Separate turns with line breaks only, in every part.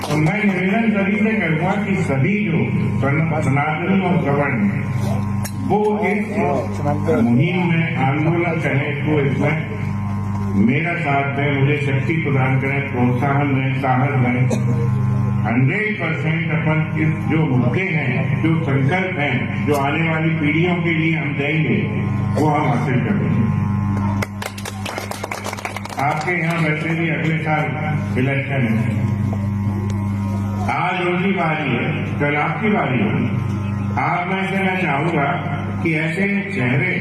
तो मैं निवेदन सभी से करूंगा कि सभी जो सनातनी और गवर्न वो इस मुहिम में आंदोलन करें तो इसमें मेरा साथ दें, मुझे शक्ति प्रदान करें, प्रोत्साहन दें, साहस दें। 100% अपन इस जो मुद्दे हैं, जो संकल्प हैं, जो आने वाली पीढ़ियों के लिए हम देंगे वो हम हासिल करेंगे। आपके यहाँ वैसे भी अगले साल इलेक्शन है, आज उनकी बारी है, कल आपकी बारी होगी। आप में से मैं चाहूंगा कि ऐसे चेहरे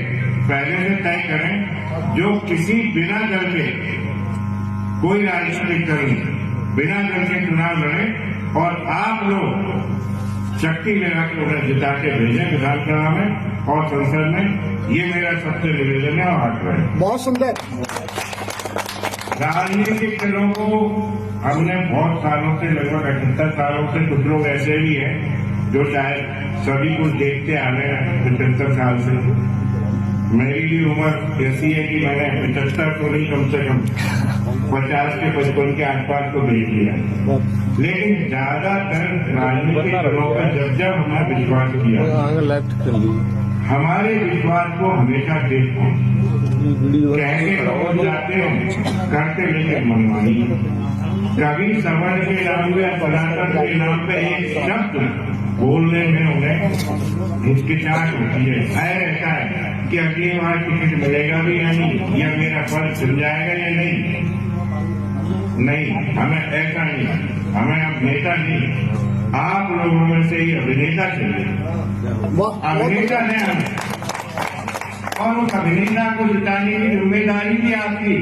पहले से तय करें जो किसी बिना दल के, कोई राजनीतिक दल नहीं, बिना दल के चुनाव लड़े और आप लोग शक्ति लगा के उन्हें जिता के भेजें विधानसभा में और संसद में। ये मेरा सबसे निवेदन है और आग्रह है।
बहुत सुंदर।
राजनीतिक दलों को हमने बहुत सालों से, लगभग 78 सालों से, कुछ लोग ऐसे भी हैं जो शायद सभी कुछ देखते आ रहे हैं 75 साल से। मेरी भी उम्र ऐसी है कि मैंने 75 तो नहीं, कम से कम 50 के 55 के आसपास को देख लिया। लेकिन ज्यादातर राजनीतिक दलों का जब हमने विश्वास किया, हमारे विश्वास को हमेशा देखो, कहने पहुंच जाते हैं, करते लेकिन मनमानी। कभी सवर्ण के नाम पे, सनातन के नाम पे एक शब्द बोलने में उन्हें हिचकिचाहट होती है। ऐसा है कि अगली बार टिकट मिलेगा भी या नहीं, या मेरा फर्ज चल जाएगा या नहीं। नहीं, हमें ऐसा नहीं, हमें अब नेता नहीं, आप लोगों में से ही अभिनेता चाहिए। अभिनेता है हमें, और उस अभिनेता को जिताने की जिम्मेदारी भी आपकी।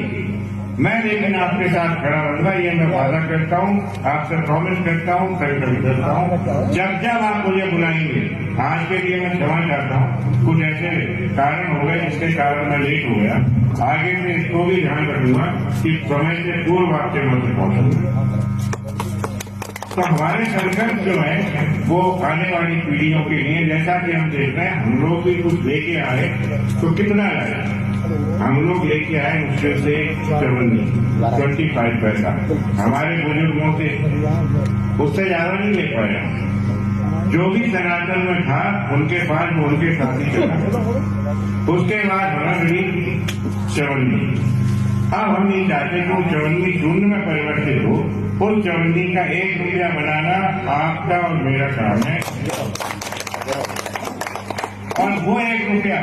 मैं लेकिन आपके साथ खड़ा रहूंगा, ये मैं वादा करता हूँ, आपसे प्रॉमिस करता हूँ, संकल्प करता हूँ। जब जब आप मुझे बुलाएंगे, आज के लिए मैं क्षमा चाहता हूँ, कुछ ऐसे कारण हो गए जिसके कारण मैं लेट हो गया। आगे से इसको भी ध्यान रखूंगा कि समय से पूर्व आपके मन से पहुंचूंगा। तो हमारे संकल्प जो है वो आने वाली पीढ़ियों के लिए, जैसा कि हम देख रहे हैं, हम लोग भी कुछ लेके आए तो कितना लाए? हम लोग लेके आए मुश्किल से 25 पैसा, हमारे बुजुर्गों से उससे ज्यादा नहीं ले पाए। जो भी सनातन में था उनके पास वो उनके साथी चला। उसके बाद हमारा गई चवन्नी। अब हम नहीं चाहते कि चवन्नी शून्य में परिवर्तित हो। उस चवन्नी का 1 रुपया बनाना आपका और मेरा काम है, और वो 1 रुपया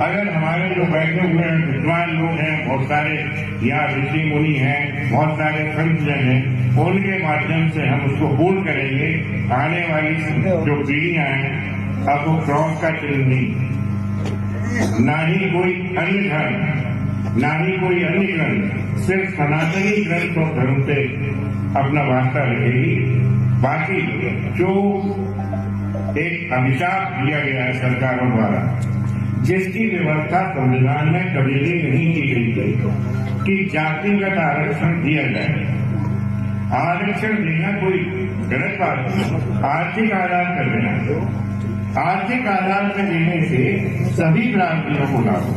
अगर हमारे जो बैठे हुए हैं विद्वान लोग हैं, बहुत सारे यहाँ ऋषि मुनि हैं, बहुत सारे संत जन हैं, उनके माध्यम से हम उसको पूर्ण करेंगे। आने वाली जो पीढ़ियां हैं, अब वो क्रॉस का चिन्ह नहीं, ना ही कोई अन्य धर्म, ना ही कोई अन्य ग्रंथ, सिर्फ सनातनी ग्रंथ और धर्म से अपना वास्ता रखेगी। बाकी जो एक अभिशाप दिया गया है सरकारों द्वारा, जिसकी व्यवस्था संविधान में कभी भी नहीं की गई थी कि जातिगत आरक्षण दिया जाए। आरक्षण देना कोई गलत बात नहीं, आर्थिक आधार पर देना। आर्थिक आधार पर देने से सभी बिरादरियों को लाभ हो।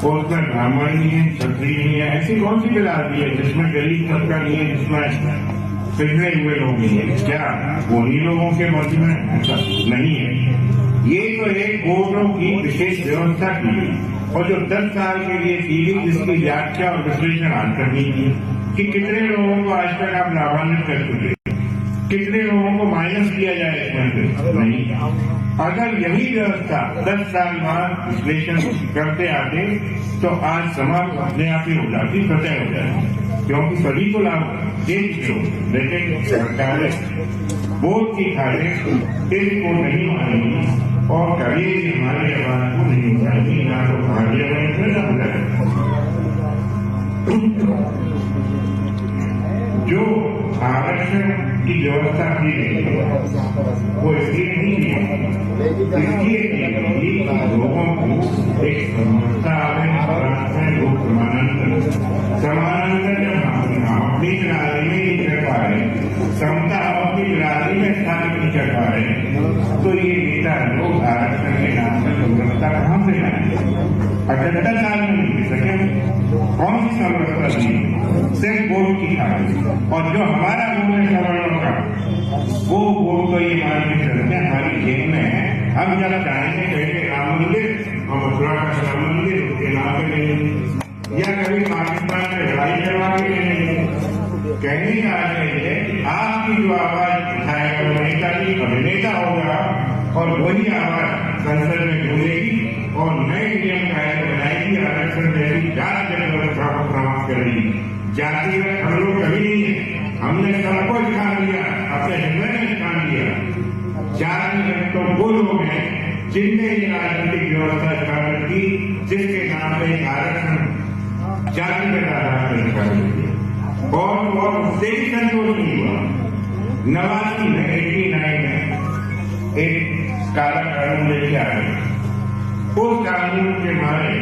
उसमें ब्राह्मण नहीं है, क्षत्रिय नहीं है, ऐसी कौन सी बिरादरी है जिसमें गरीब तबका नहीं है, जिसमें पिछड़े हुए लोग नहीं है? क्या उन्हीं लोगों के मध्य में ऐसा नहीं है? ये तो एक वोटों की विशेष व्यवस्था की गई, और जो 10 साल के लिए की गई, जिसकी व्याख्या और विश्लेषण आज तक नहीं की कि कितने लोगों को आज तक आप लाभान्वित कर चुके, कितने लोगों को माइनस किया जाए इसमें से नहीं। अगर यही व्यवस्था 10 साल बाद विश्लेषण करते आते तो आज समाप्त अपने आप ही हो जाती, फतेह हो जाती, क्योंकि सभी को लाभ दे चुके हो। लेकिन सरकारें वोट की खातिर इसको नहीं मानेगी और कभी भी हमारी आवाज को नहीं उठाएगी, ना तो पार्लियामेंट में ना जो आरक्षण की व्यवस्था की गई है वो इसलिए नहीं की गई, इसलिए की लोगों को एक समझता आवे, लोग समानांतर जब हम अपनी बिरादरी में नहीं कर पा रहे, समता अपनी बिरादरी में स्थापित नहीं कर पा रहे, तो ये नेता लोग आरक्षण के नाम पर समझता कहाँ से लाएंगे? 78 साल में नहीं मिल सके, कौन सी समझता नहीं, सिर्फ वोट की खातिर। और जो हमारा मूल्य चलते हैं, हमारी जेब में है। हम जब चाहेंगे कहेंगे राम मंदिर और मथुरा का राम मंदिर उसके नाम पे ले लेंगे, या कभी पाकिस्तान में लड़ाई करवा के ले लेंगे। कहने का अर्थ है कि आपकी जो आवाज उठाएगा वो नेता की अभिनेता होगा और वही आवाज संसद में बोलेगी और नए नियम कायदे बनाएगी, आरक्षण जैसी जाति व्यवस्था को समाप्त करेगी। जातिगत हम लोग कभी नहीं है, हमने सबको स्थान दिया, अपने हृदय में स्थान दिया। जातिगत तो वो लोग हैं जिनने ये राजनीतिक व्यवस्था स्थापित की जिसके नाम पे आरक्षण जातिगत आधार पर स्थापित किया और उससे ही संतोष नहीं हुआ। 89 में 89 में एक काला कानून लेके आ गए। उस कानून के मारे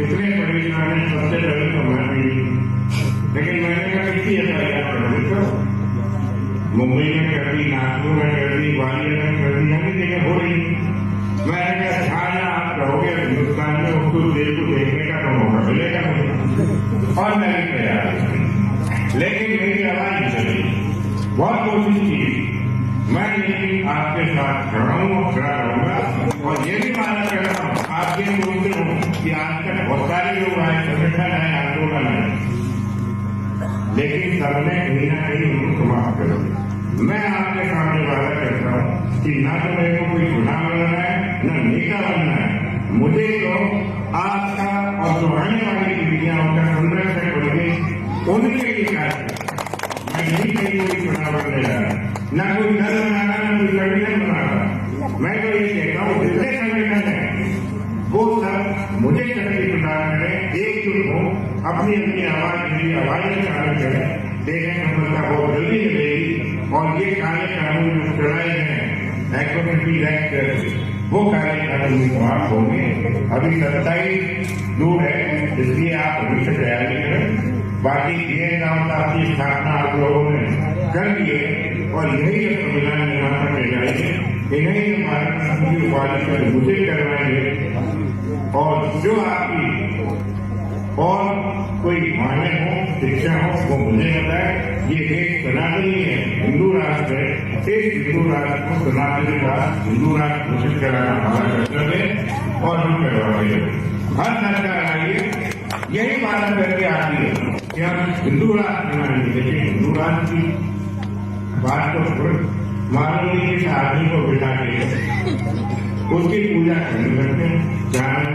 इतने परेशान है, सबसे पहले तो मैं भी, लेकिन मैंने कहा किसी एफआईआर कर दी, तो मुंबई में कर दी, नागपुर में कर दी, ग्वालियर में कर दी, हमें जगह हो रही। मैंने कहा जहाँ आप रहोगे हिंदुस्तान में उसको देश को देखने का तो मौका मिलेगा मुझे, और मैं भी तैयार। लेकिन मेरी आवाज नहीं चली, बहुत कोशिश की मैं, लेकिन आपके साथ खड़ा हूँ और खड़ा रहूंगा। और ये भी माना करता हूँ, आप ये बोलते हो कि आज तक बहुत सारे लोग आए, संगठन आए, आंदोलन आए, लेकिन सबने कहीं ना कहीं उनको समाप्त कर दिया। मैं आपके सामने वादा करता हूँ कि ना तो मेरे को कोई चुनाव बनना है, न नेता बनना है। मुझे तो आपका और जो आने वाली पीढ़ियां उनका संरक्षक बने, उनके लिए कार्य। मैं नहीं कहीं कोई चुनाव बनने जा रहा, न कोई दल बना रहा, न कोई संगठन बना रहा। मैं तो ये कहता हूँ जितने संगठन है वो सब मुझे शक्ति प्रदान करें, एकजुट हो, अपनी अपनी आवाज मेरी आवाजें शामिल करें। देखें सफलता बहुत जल्दी मिलेगी। और ये काले कानून जो चलाए हैं एडवोकेसी एक्ट, वो काले कानून समाप्त होंगे। अभी 27 दूर है, इसलिए आप अभी से तैयारी करें। बाकी ये गांव का की स्थापना आप लोगों ने कर दिए और यही संविधान निर्माण करके जाएंगे। इन्हीं भारत की उपाधि पर मुझे करवाएंगे। और जो आपकी और कोई मांगे हो, शिक्षा हो, वो मुझे बताए। ये देश सनातनी है, हिंदू राष्ट्र है। इस हिंदू राष्ट्र को सनातनी का हिंदू राष्ट्र घोषित कराना हमारा कर्तव्य है और हम करवाएंगे। हर सरकार आइए यही वादा करके आती है कि हम हिंदू राष्ट्र बनाएंगे, लेकिन हिंदू राष्ट्र की बात तो माननीय किस आदमी को बिठा के उसकी पूजा करने लगते हैं।